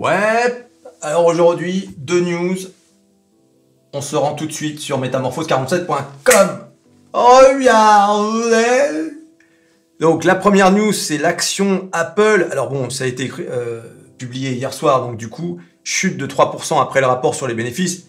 Ouais, alors aujourd'hui, deux news. On se rend tout de suite sur metamorphose47.com. Regardez. Donc la première news, c'est l'action Apple. Alors bon, ça a été publié hier soir, donc du coup, chute de 3% après le rapport sur les bénéfices.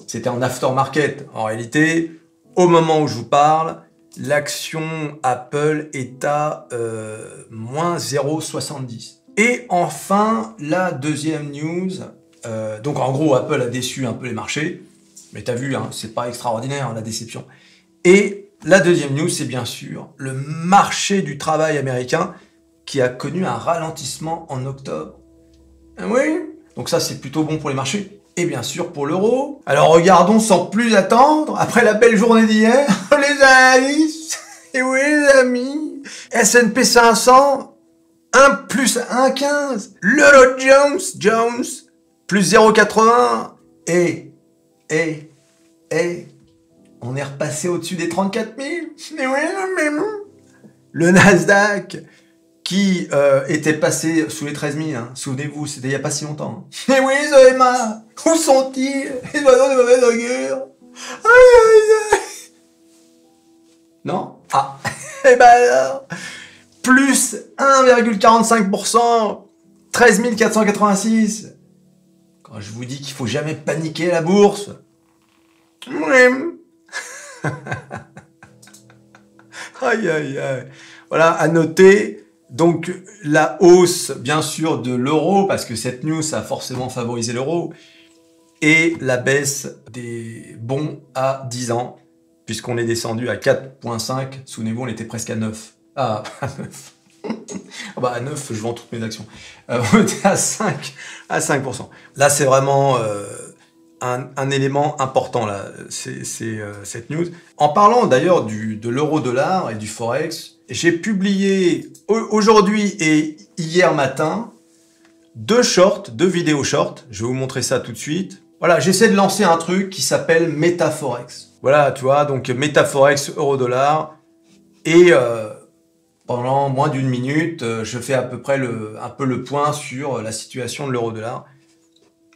C'était en aftermarket. En réalité, au moment où je vous parle, l'action Apple est à moins 0,70. Et enfin, la deuxième news. Donc en gros, Apple a déçu un peu les marchés. Mais t'as vu, hein, c'est pas extraordinaire la déception. Et la deuxième news, c'est bien sûr le marché du travail américain qui a connu un ralentissement en octobre. Oui, donc ça c'est plutôt bon pour les marchés. Et bien sûr pour l'euro. Alors regardons sans plus attendre, après la belle journée d'hier, les analystes, et oui les amis, S&P 500, 1 plus 1,15. Le Jones, plus 0,80. Et, on est repassé au-dessus des 34 000. Mais oui, mais le Nasdaq, qui était passé sous les 13 000, hein. Souvenez-vous, c'était il n'y a pas si longtemps. Hein. Mais oui, Zoéma, où sont-ils, les oiseaux de mauvaise augure? Aïe, aïe, aïe. Non? Ah, et ben alors, plus 1,45%, 13 486. Quand je vous dis qu'il faut jamais paniquer la bourse. Oui. Aïe, aïe, aïe. Voilà, à noter, donc, la hausse, bien sûr, de l'euro, parce que cette news a forcément favorisé l'euro, et la baisse des bons à 10 ans, puisqu'on est descendu à 4,5. Souvenez-vous, on était presque à 9. Ah, à 9. Bah, à 9, je vends toutes mes actions. On était à 5%. Là, c'est vraiment un élément important, là, c'est cette news. En parlant d'ailleurs de l'euro-dollar et du Forex, j'ai publié aujourd'hui et hier matin deux vidéos shorts. Je vais vous montrer ça tout de suite. Voilà, j'essaie de lancer un truc qui s'appelle MetaForex. Voilà, tu vois, donc MetaForex euro-dollar. Et pendant moins d'une minute, je fais à peu près un peu le point sur la situation de l'euro-dollar.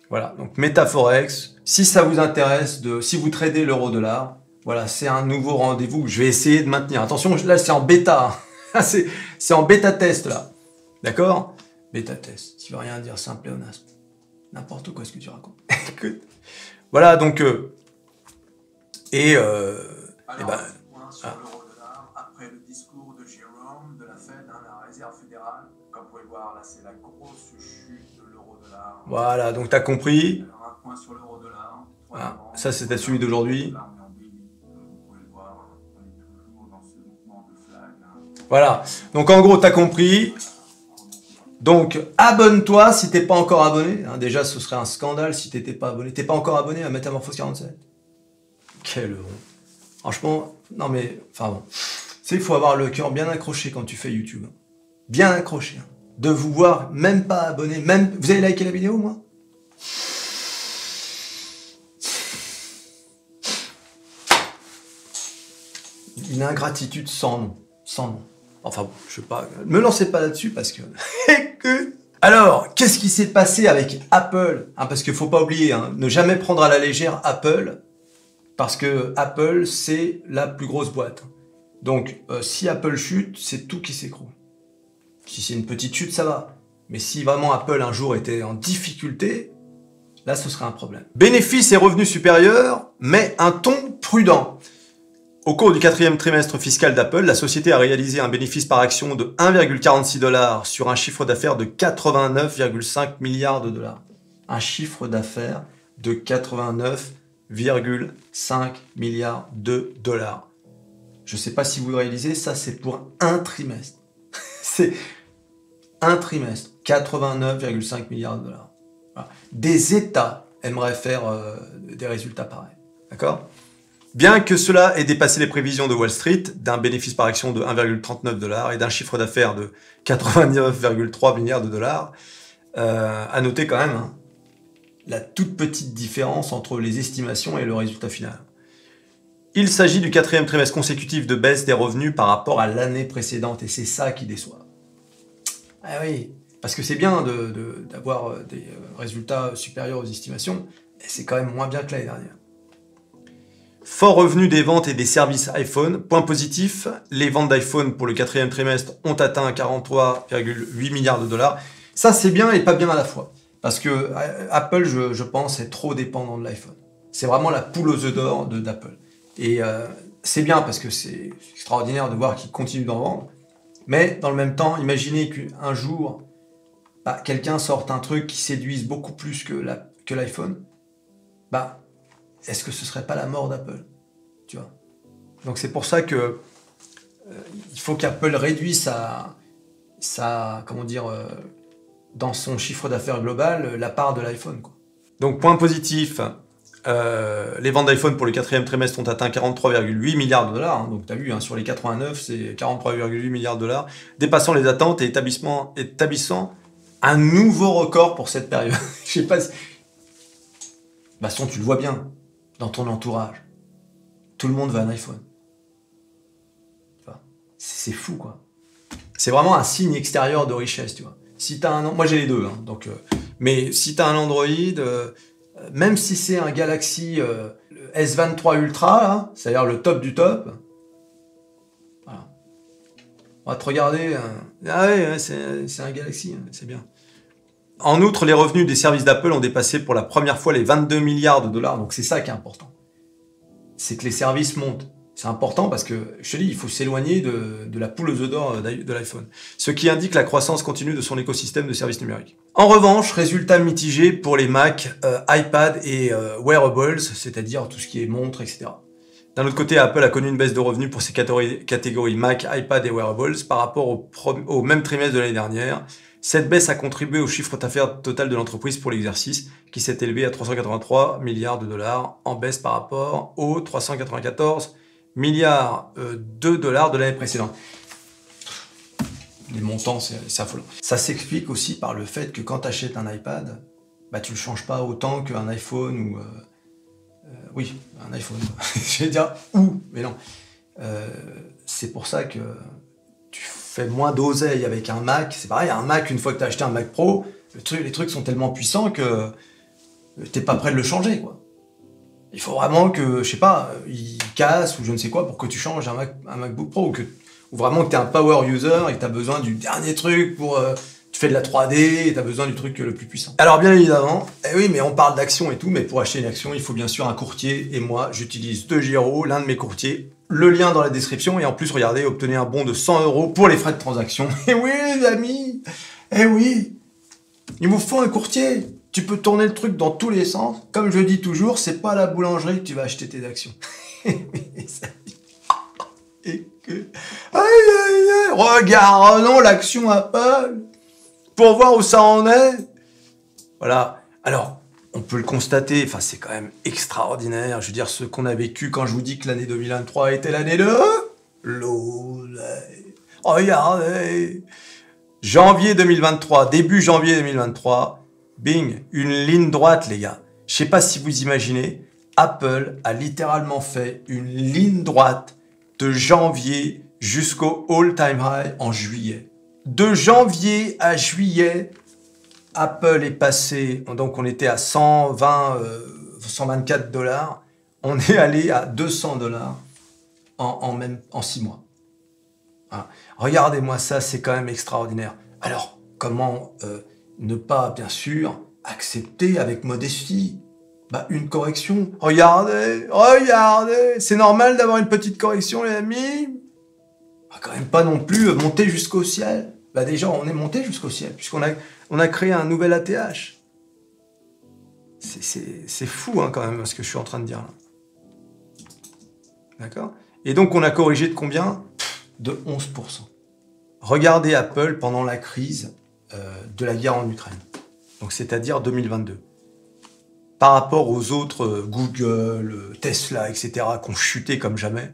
Voilà, donc MetaForex, si ça vous intéresse, si vous tradez l'euro-dollar, voilà, c'est un nouveau rendez-vous que je vais essayer de maintenir. Attention, là c'est en bêta, hein. c'est en bêta test là, d'accord? Bêta test, tu veux rien dire, c'est un pléonasme. N'importe quoi ce que tu racontes. Voilà, donc, Alors, ben, point sur l'euro-dollar, après le discours de Jérôme, de la Fed, hein, la Réserve fédérale, comme vous pouvez voir, là c'est la grosse chute de l'euro-dollar. Voilà, donc tu as compris. Alors, un point sur l'euro-dollar. Voilà, ça c'était celui d'aujourd'hui. Là, on est en daily, vous pouvez le voir, on est toujours dans ce mouvement de flag. Hein. Voilà, donc en gros, tu as compris. Donc, abonne-toi si t'es pas encore abonné. Hein, déjà, ce serait un scandale si t'étais pas abonné. T'es pas encore abonné à Metamorphose 47. Quel honte. Franchement, non mais, enfin bon. Tu sais, il faut avoir le cœur bien accroché quand tu fais YouTube. Bien accroché. Hein. De vous voir même pas abonné. Même... Vous avez liké la vidéo, moi? Une ingratitude sans nom. Sans nom. Enfin bon, je sais pas, me lancez pas là-dessus parce que... Alors, qu'est-ce qui s'est passé avec Apple, hein, parce qu'il faut pas oublier, hein, ne jamais prendre à la légère Apple, parce que Apple, c'est la plus grosse boîte. Donc, si Apple chute, c'est tout qui s'écroule. Si c'est une petite chute, ça va. Mais si vraiment Apple un jour était en difficulté, là, ce serait un problème. Bénéfices et revenus supérieurs, mais un ton prudent. Au cours du 4e trimestre fiscal d'Apple, la société a réalisé un bénéfice par action de 1,46 $ sur un chiffre d'affaires de 89,5 milliards de dollars. Un chiffre d'affaires de 89,5 milliards de dollars. Je ne sais pas si vous réalisez, ça c'est pour un trimestre. C'est un trimestre, 89,5 milliards de dollars. Voilà. Des États aimeraient faire des résultats pareils. D'accord ? Bien que cela ait dépassé les prévisions de Wall Street, d'un bénéfice par action de 1,39 $ et d'un chiffre d'affaires de 89,3 milliards de dollars, à noter quand même hein, la toute petite différence entre les estimations et le résultat final. Il s'agit du 4e trimestre consécutif de baisse des revenus par rapport à l'année précédente, et c'est ça qui déçoit. Ah oui, Parce que c'est bien d'avoir des résultats supérieurs aux estimations, mais c'est quand même moins bien que l'année dernière. Fort revenu des ventes et des services iPhone. Point positif, les ventes d'iPhone pour le 4e trimestre ont atteint 43,8 milliards de dollars. Ça, c'est bien et pas bien à la fois. Parce que Apple, je pense, est trop dépendant de l'iPhone. C'est vraiment la poule aux œufs d'or d'Apple. Et c'est bien parce que c'est extraordinaire de voir qu'ils continuent d'en vendre. Mais dans le même temps, imaginez qu'un jour, quelqu'un sorte un truc qui séduise beaucoup plus que l'iPhone. Est-ce que ce serait pas la mort d'Apple? Tu vois? Donc c'est pour ça que il faut qu'Apple réduise dans son chiffre d'affaires global, la part de l'iPhone, quoi. Donc point positif, les ventes d'iPhone pour le 4e trimestre ont atteint 43,8 milliards de dollars. Donc tu as vu, sur les 89, c'est 43,8 milliards de dollars, dépassant les attentes et établissant un nouveau record pour cette période. Je sais pas si... tu le vois bien dans ton entourage. Tout le monde veut un iPhone. C'est fou, quoi. C'est vraiment un signe extérieur de richesse, tu vois. Si t'as moi j'ai les deux, mais si t'as un Android, même si c'est un Galaxy S23 Ultra, c'est-à-dire le top du top, voilà. On va te regarder. C'est un Galaxy, c'est bien. En outre, les revenus des services d'Apple ont dépassé pour la première fois les 22 milliards de dollars. Donc c'est ça qui est important. C'est que les services montent. C'est important parce que, je te dis, il faut s'éloigner de la poule aux œufs d'or de l'iPhone. Ce qui indique la croissance continue de son écosystème de services numériques. En revanche, résultat mitigé pour les Mac, iPad et wearables, c'est-à-dire tout ce qui est montre, etc. D'un autre côté, Apple a connu une baisse de revenus pour ses catégories Mac, iPad et wearables par rapport au même trimestre de l'année dernière. Cette baisse a contribué au chiffre d'affaires total de l'entreprise pour l'exercice, qui s'est élevé à 383 milliards de dollars, en baisse par rapport aux 394 milliards de dollars de l'année précédente. Les montants, c'est affolant. Ça s'explique aussi par le fait que quand tu achètes un iPad, tu le changes pas autant qu'un iPhone ou... oui, un iPhone. Je vais dire mais non. C'est pour ça que tu fais moins d'oseille avec un Mac. C'est pareil, un Mac, une fois que tu as acheté un Mac Pro, les trucs sont tellement puissants que t'es pas prêt de le changer, quoi. Il faut vraiment que, je sais pas, il casse ou je ne sais quoi pour que tu changes un MacBook Pro ou vraiment que tu es un power user et que tu as besoin du dernier truc pour... tu fais de la 3D et tu as besoin du truc le plus puissant. Alors bien évidemment, oui, mais on parle d'action et tout, mais pour acheter une action, il faut bien sûr un courtier. Et moi, j'utilise DeGiro, l'un de mes courtiers. Le lien dans la description. Et en plus, regardez, obtenez un bon de 100 € pour les frais de transaction. Et oui, les amis, oui, il vous faut un courtier. Tu peux tourner le truc dans tous les sens. Comme je dis toujours, c'est pas à la boulangerie que tu vas acheter tes actions. Et que... regardons l'action Apple pour voir où ça en est. Voilà. Alors, on peut le constater, c'est quand même extraordinaire. Je veux dire, ce qu'on a vécu quand je vous dis que l'année 2023 était l'année de l'oseille. Regardez. Janvier 2023, début janvier 2023, bing, une ligne droite, les gars. Je sais pas si vous imaginez, Apple a littéralement fait une ligne droite de janvier jusqu'au all-time high en juillet. De janvier à juillet, Apple est passé, donc on était à 124 $, on est allé à 200 $ en 6 mois. Voilà. Regardez-moi ça, c'est quand même extraordinaire. Alors, comment ne pas, bien sûr, accepter avec modestie une correction? Regardez, c'est normal d'avoir une petite correction, les amis. On va quand même pas non plus monter jusqu'au ciel. Déjà, on est monté jusqu'au ciel, puisqu'on a créé un nouvel ATH. C'est fou, quand même, ce que je suis en train de dire là. D'accord? Et donc, on a corrigé de combien? De 11%. Regardez Apple pendant la crise de la guerre en Ukraine. Donc, c'est-à-dire 2022. Par rapport aux autres, Google, Tesla, etc., qui ont chuté comme jamais,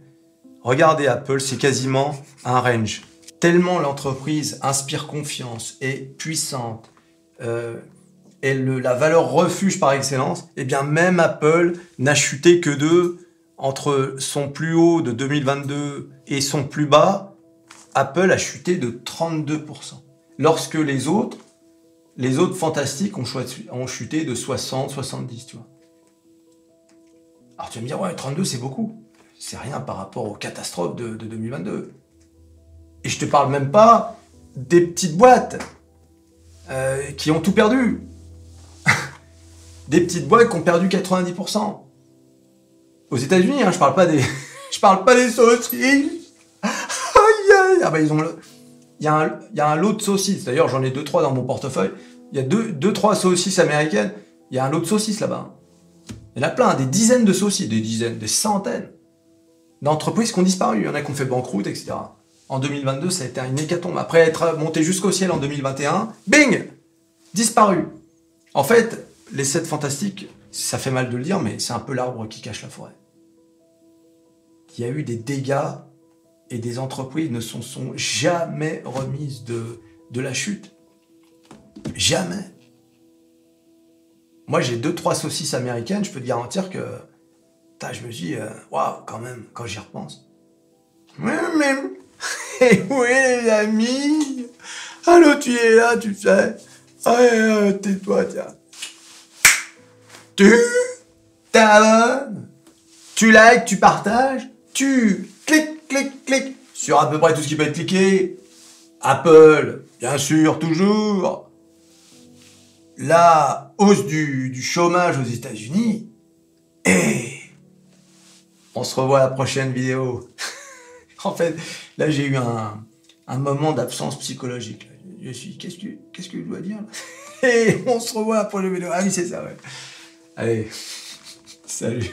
regardez Apple, c'est quasiment un range. Tellement l'entreprise inspire confiance, est puissante, est la valeur refuge par excellence, et bien même Apple n'a chuté que entre son plus haut de 2022 et son plus bas, Apple a chuté de 32%. Lorsque les autres Les autres fantastiques ont chuté de 60, 70, tu vois. Alors tu vas me dire, ouais, 32 c'est beaucoup. C'est rien par rapport aux catastrophes de 2022. Et je te parle même pas des petites boîtes qui ont tout perdu. Des petites boîtes qui ont perdu 90%. Aux États-Unis, hein, je parle pas des saucisses. Aïe, aïe. Ah bah il y a un lot de saucisses. D'ailleurs, j'en ai 2-3 dans mon portefeuille. Il y a 2-3 saucisses américaines. Il y a un lot de saucisses là-bas. Il y en a plein, des dizaines de saucisses, des centaines d'entreprises qui ont disparu. Il y en a qui ont fait banqueroute, etc. En 2022, ça a été une hécatombe. Après être monté jusqu'au ciel en 2021, bing, disparu. En fait, les 7 fantastiques, ça fait mal de le dire, mais c'est un peu l'arbre qui cache la forêt. Il y a eu des dégâts et des entreprises ne sont jamais remises de la chute. Jamais. Moi, j'ai 2-3 saucisses américaines, je peux te garantir que je me dis, waouh, quand même, quand j'y repense. Et oui, les amis. Allô, tu es là, tu sais. Allez, tais-toi, tiens. Tu t'abonnes, tu likes, tu partages, tu cliques sur à peu près tout ce qui peut être cliqué. Apple, bien sûr, toujours. La hausse du chômage aux États-Unis. Et on se revoit à la prochaine vidéo. En fait, là, j'ai eu un moment d'absence psychologique. Je suis, qu'est-ce que je dois dire là? Et on se revoit à la prochaine vidéo. Ah oui, c'est ça, ouais. Allez, salut.